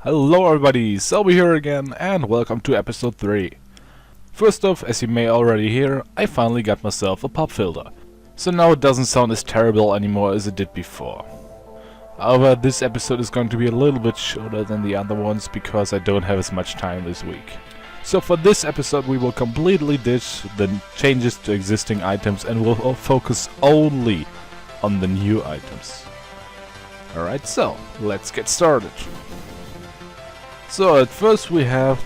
Hello everybody, Selbi here again, and welcome to episode 3. First off, as you may already hear, I finally got myself a pop filter. So now it doesn't sound as terrible anymore as it did before. However, this episode is going to be a little bit shorter than the other ones because I don't have as much time this week. So for this episode we will completely ditch the changes to existing items and will focus only on the new items. Alright, so let's get started. So at first we have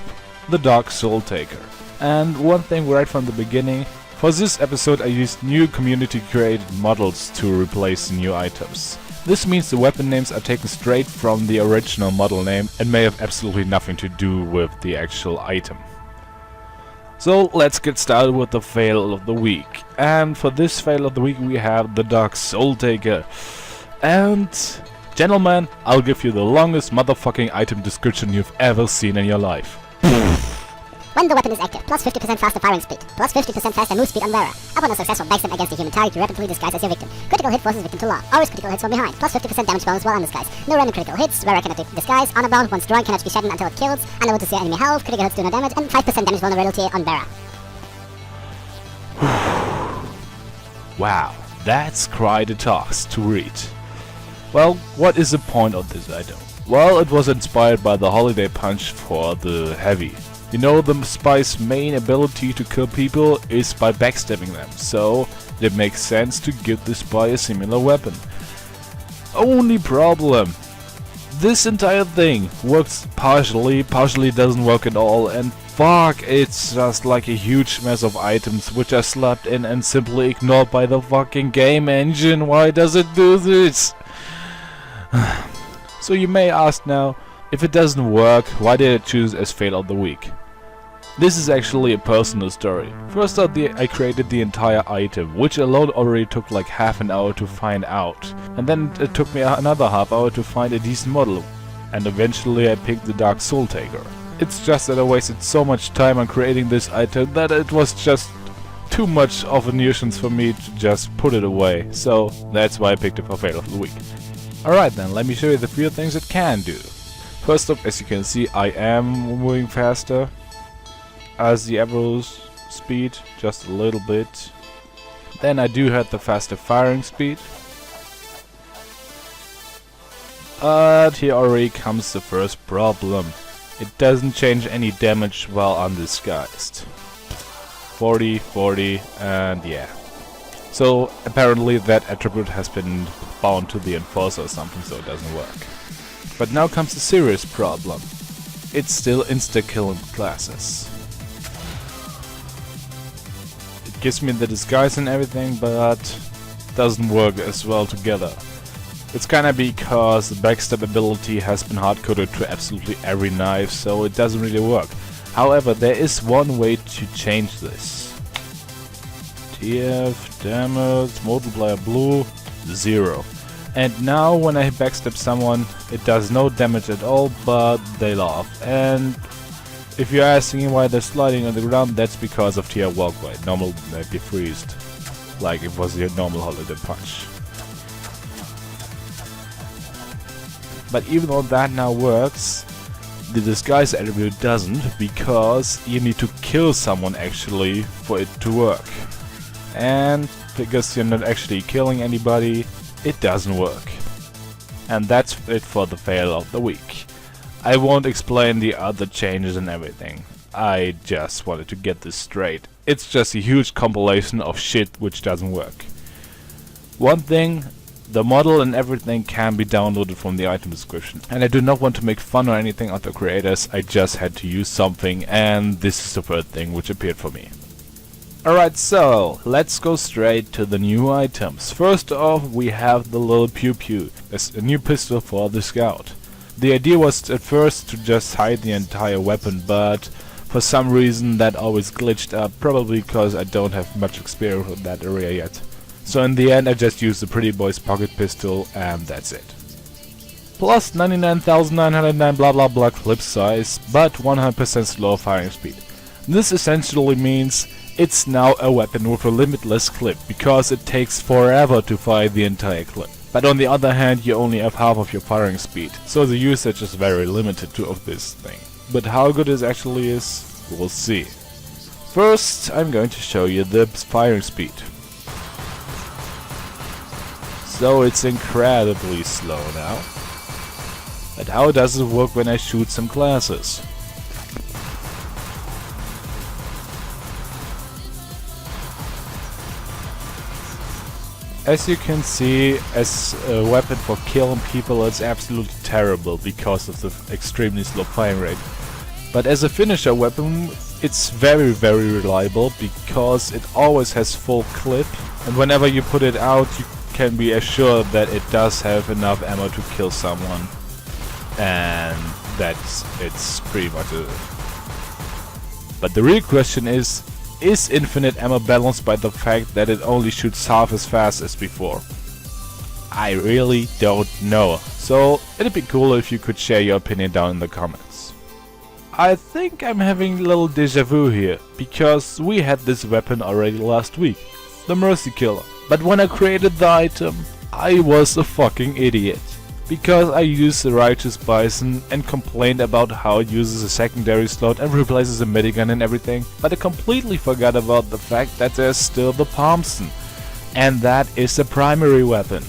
the Dark Soul Taker. And one thing right from the beginning, for this episode I used new community created models to replace new items. This means the weapon names are taken straight from the original model name and may have absolutely nothing to do with the actual item. So let's get started with the fail of the week. And for this fail of the week we have the Dark Soul Taker. And gentlemen, I'll give you the longest motherfucking item description you've ever seen in your life. When the weapon is active, plus 50% faster firing speed, plus 50% faster move speed on bearer. Upon a successful backstab against a human target, you rapidly disguise as your victim. Critical hit forces victim to law. Always critical hits from behind, plus 50% damage bonus while undisguised. No random critical hits, wearer cannot disguise, honor bound, once drawing cannot be shattered until it kills, unable to see enemy health, critical hits do no damage, and 5% damage vulnerability on bearer. Wow, that's quite a task to read. Well, what is the point of this item? Well, it was inspired by the Holiday Punch for the Heavy. You know, the spy's main ability to kill people is by backstabbing them, so it makes sense to give the spy a similar weapon. Only problem, this entire thing works partially doesn't work at all, and fuck, it's just like a huge mess of items which are slapped in and simply ignored by the fucking game engine. Why does it do this? So you may ask now, if it doesn't work, why did I choose as fail of the week? This is actually a personal story. First out, I created the entire item, which alone already took like half an hour to find out. And then it took me another half hour to find a decent model. And eventually I picked the Dark Soul Taker. It's just that I wasted so much time on creating this item that it was just too much of a nuisance for me to just put it away. So that's why I picked it for fail of the week. Alright then, let me show you the few things it can do. First up, as you can see, I am moving faster as the arrow's speed, just a little bit. Then I do have the faster firing speed. But here already comes the first problem. It doesn't change any damage while undisguised. 40, 40, and yeah. So apparently that attribute has been bound to the enforcer or something, so it doesn't work. But now comes the serious problem. It's still insta-killing classes. It gives me the disguise and everything, but doesn't work as well together. It's kinda because the backstab ability has been hard-coded to absolutely every knife, so it doesn't really work. However, there is one way to change this. TF, damage, multiplier blue, 0. And now when I backstab someone, it does no damage at all, but they laugh. And if you're asking why they're sliding on the ground, that's because of TR walkway. Normal be freezed, like it was your normal Holiday Punch. But even though that now works, the disguise attribute doesn't, because you need to kill someone actually for it to work. And because you're not actually killing anybody, it doesn't work. And that's it for the fail of the week. I won't explain the other changes and everything. I just wanted to get this straight. It's just a huge compilation of shit which doesn't work. One thing, the model and everything can be downloaded from the item description. And I do not want to make fun or anything of the creators, I just had to use something, and this is the third thing which appeared for me. Alright, so let's go straight to the new items. First off, we have the little Pew Pew, a new pistol for the scout. The idea was at first to just hide the entire weapon, but for some reason that always glitched up, probably because I don't have much experience with that area yet. So in the end I just used the Pretty Boy's pocket pistol and that's it. Plus 99,909 blah blah blah clip size, but 100% slower firing speed. This essentially means it's now a weapon with a limitless clip, because it takes forever to fire the entire clip. But on the other hand, you only have half of your firing speed, so the usage is very limited of this thing. But how good it actually is, we'll see. First, I'm going to show you the firing speed. So it's incredibly slow now. But how does it work when I shoot some classes? As you can see, as a weapon for killing people, it's absolutely terrible because of the extremely slow firing rate. But as a finisher weapon, it's very reliable because it always has full clip, and whenever you put it out you can be assured that it does have enough ammo to kill someone, and it's pretty much it. But the real question is infinite ammo balanced by the fact that it only shoots half as fast as before? I really don't know, so it'd be cool if you could share your opinion down in the comments. I think I'm having a little deja vu here, because we had this weapon already last week, the Mercy Killer. But when I created the item, I was a fucking idiot. Because I used the Righteous Bison and complained about how it uses a secondary slot and replaces a minigun and everything, but I completely forgot about the fact that there's still the Thompson, and that is the primary weapon.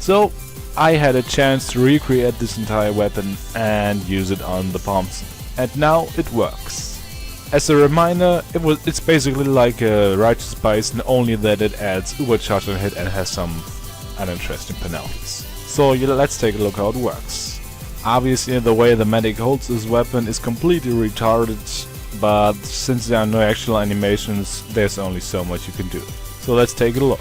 So I had a chance to recreate this entire weapon and use it on the Thompson, and now it works. As a reminder, it's basically like a Righteous Bison, only that it adds overcharge on hit and has some uninteresting penalties. So let's take a look how it works. Obviously the way the medic holds this weapon is completely retarded, but since there are no actual animations, there's only so much you can do. So let's take a look.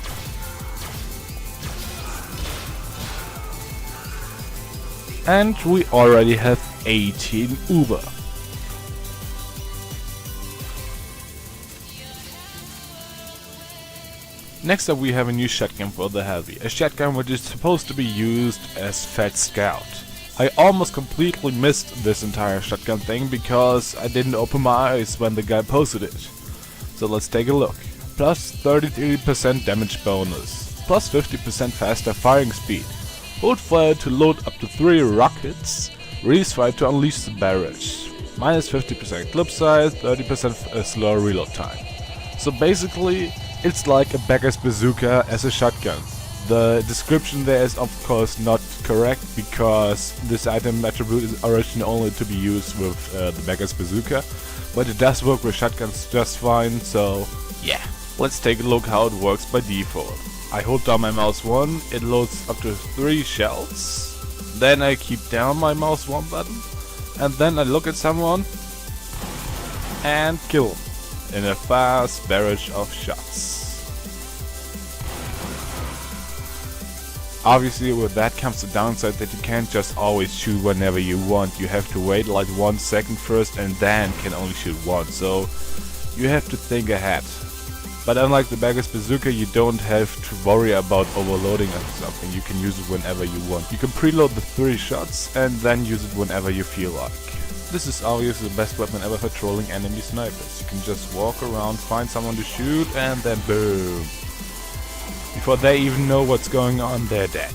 And we already have 18 Uber. Next up we have a new shotgun for the heavy, a shotgun which is supposed to be used as Fat Scout. I almost completely missed this entire shotgun thing because I didn't open my eyes when the guy posted it. So let's take a look. Plus 33% damage bonus, plus 50% faster firing speed, hold fire to load up to 3 rockets, release fire to unleash the barrage, minus 50% clip size, 30% slower reload time. So basically it's like a beggar's bazooka as a shotgun. The description there is of course not correct because this item attribute is originally only to be used with the beggar's bazooka, but it does work with shotguns just fine, so yeah. Let's take a look how it works by default. I hold down my mouse 1, it loads up to 3 shells, then I keep down my mouse 1 button, and then I look at someone and kill him in a fast barrage of shots. Obviously with that comes the downside that you can't just always shoot whenever you want. You have to wait like 1 second first and then can only shoot once, so you have to think ahead. But unlike the beggar's bazooka, you don't have to worry about overloading or something. You can use it whenever you want. You can preload the 3 shots and then use it whenever you feel like. This is obviously the best weapon ever for trolling enemy snipers. You can just walk around, find someone to shoot, and then boom. Before they even know what's going on, they're dead.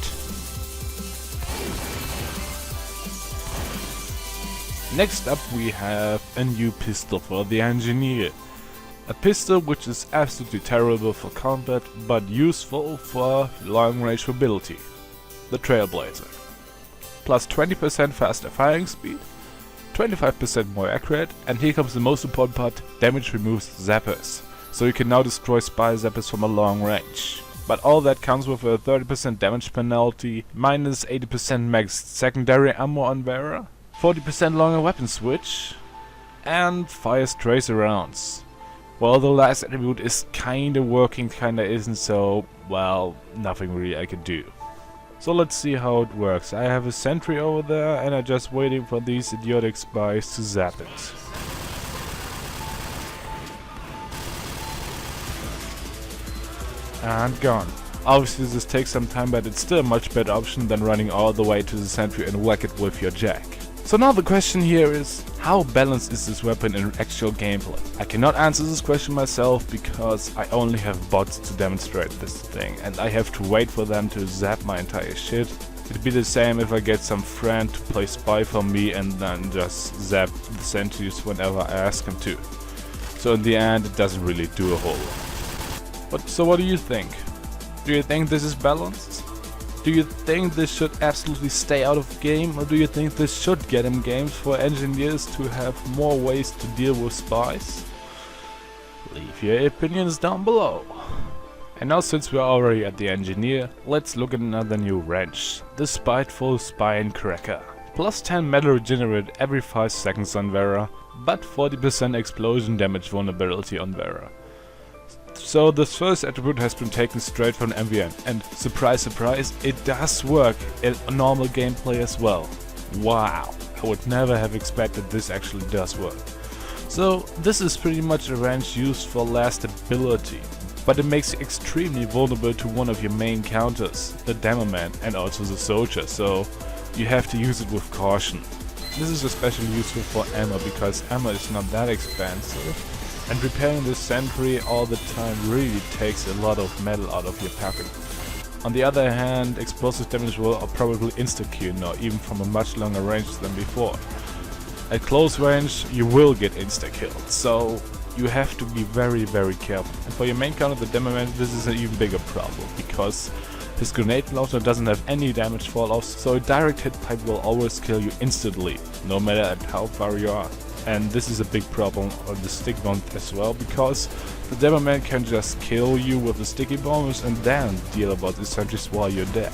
Next up we have a new pistol for the engineer. A pistol which is absolutely terrible for combat, but useful for long range mobility. The Trailblazer. Plus 20% faster firing speed, 25% more accurate, and here comes the most important part, damage removes zappers. So you can now destroy spy zappers from a long range. But all that comes with a 30% damage penalty, minus 80% max secondary ammo on wearer, 40% longer weapon switch, and fires tracer rounds. Well, the last attribute is kinda working, kinda isn't, so, well, nothing really I can do. So let's see how it works. I have a sentry over there and I'm just waiting for these idiotic spies to zap it. And gone. Obviously this takes some time, but it's still a much better option than running all the way to the sentry and whack it with your jack. So now the question here is, how balanced is this weapon in actual gameplay? I cannot answer this question myself because I only have bots to demonstrate this thing, and I have to wait for them to zap my entire shit. It'd be the same if I get some friend to play spy for me and then just zap the sentries whenever I ask him to. So in the end it doesn't really do a whole lot. So what do you think? Do you think this is balanced? Do you think this should absolutely stay out of game, or do you think this should get in games for engineers to have more ways to deal with spies? Leave your opinions down below. And now, since we're already at the engineer, let's look at another new wrench, the Spiteful Spine Cracker. Plus 10 metal regenerate every 5 seconds on Vera, but 40% explosion damage vulnerability on Vera. So this first attribute has been taken straight from MVN, and surprise surprise, it does work in normal gameplay as well. Wow, I would never have expected this actually does work. So this is pretty much a wrench used for last ability, but it makes you extremely vulnerable to one of your main counters, the Demo Man and also the Soldier, so you have to use it with caution. This is especially useful for ammo because ammo is not that expensive. And repairing this sentry all the time really takes a lot of metal out of your pocket. On the other hand, explosive damage will probably insta-kill now, even from a much longer range than before. At close range you will get insta-killed, so you have to be very careful. And for your main counter, the Demo Man, this is an even bigger problem, because his grenade launcher doesn't have any damage fall-offs, so a direct hit pipe will always kill you instantly, no matter at how far you are. And this is a big problem on the stick bomb as well, because the Demo Man can just kill you with the sticky bombs and then deal about the sentries while you're dead.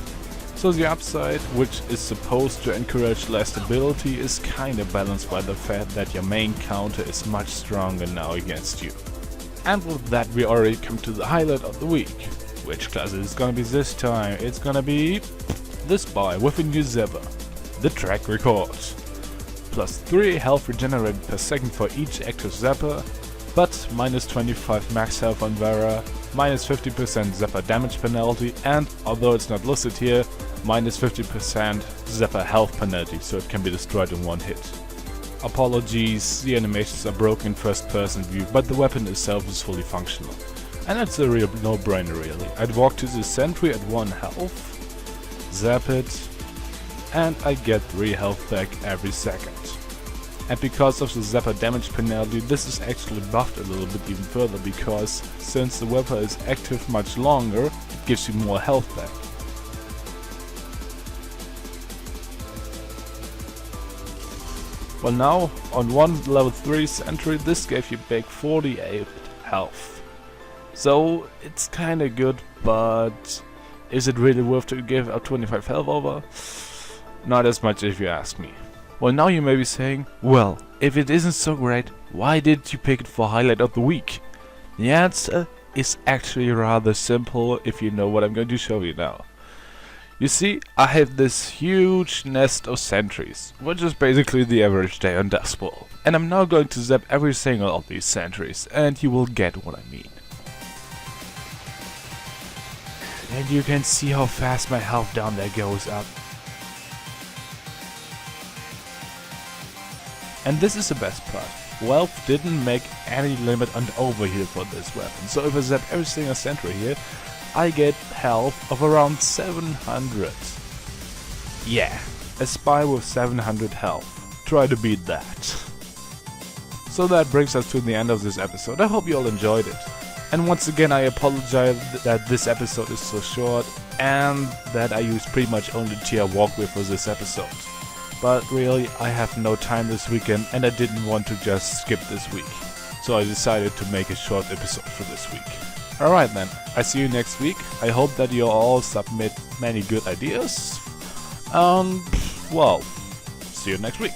So the upside, which is supposed to encourage less stability, is kinda balanced by the fact that your main counter is much stronger now against you. And with that we already come to the highlight of the week. Which class is gonna be this time? It's gonna be the Spy with a new Zapper, the Track Record. Plus 3 health regenerated per second for each active Zapper, but minus 25 max health on Vera, minus 50% Zapper damage penalty, and, although it's not listed here, minus 50% Zapper health penalty, so it can be destroyed in one hit. Apologies, the animations are broken in first person view, but the weapon itself is fully functional. And it's a real no-brainer really. I'd walk to the sentry at 1 health, zap it, and I get 3 health back every second. And because of the Zapper damage penalty, this is actually buffed a little bit even further, because since the weapon is active much longer, it gives you more health back. Well, now on one level 3 sentry this gave you back 48 health. So it's kinda good, but is it really worth to give up 25 health over? Not as much if you ask me. Well, now you may be saying, well, if it isn't so great, why did you pick it for highlight of the week? The answer is actually rather simple if you know what I'm going to show you now. You see, I have this huge nest of sentries, which is basically the average day on Dust Bowl. And I'm now going to zap every single of these sentries, and you will get what I mean. And you can see how fast my health down there goes up. And this is the best part. Valve didn't make any limit on overheal for this weapon, so if I zap every single sentry here, I get health of around 700. Yeah, a spy with 700 health. Try to beat that. So that brings us to the end of this episode. I hope you all enjoyed it. And once again I apologize that this episode is so short and that I used pretty much only tier walkway for this episode. But really, I have no time this weekend and I didn't want to just skip this week. So I decided to make a short episode for this week. Alright then, I see you next week. I hope that you all submit many good ideas. Well, see you next week.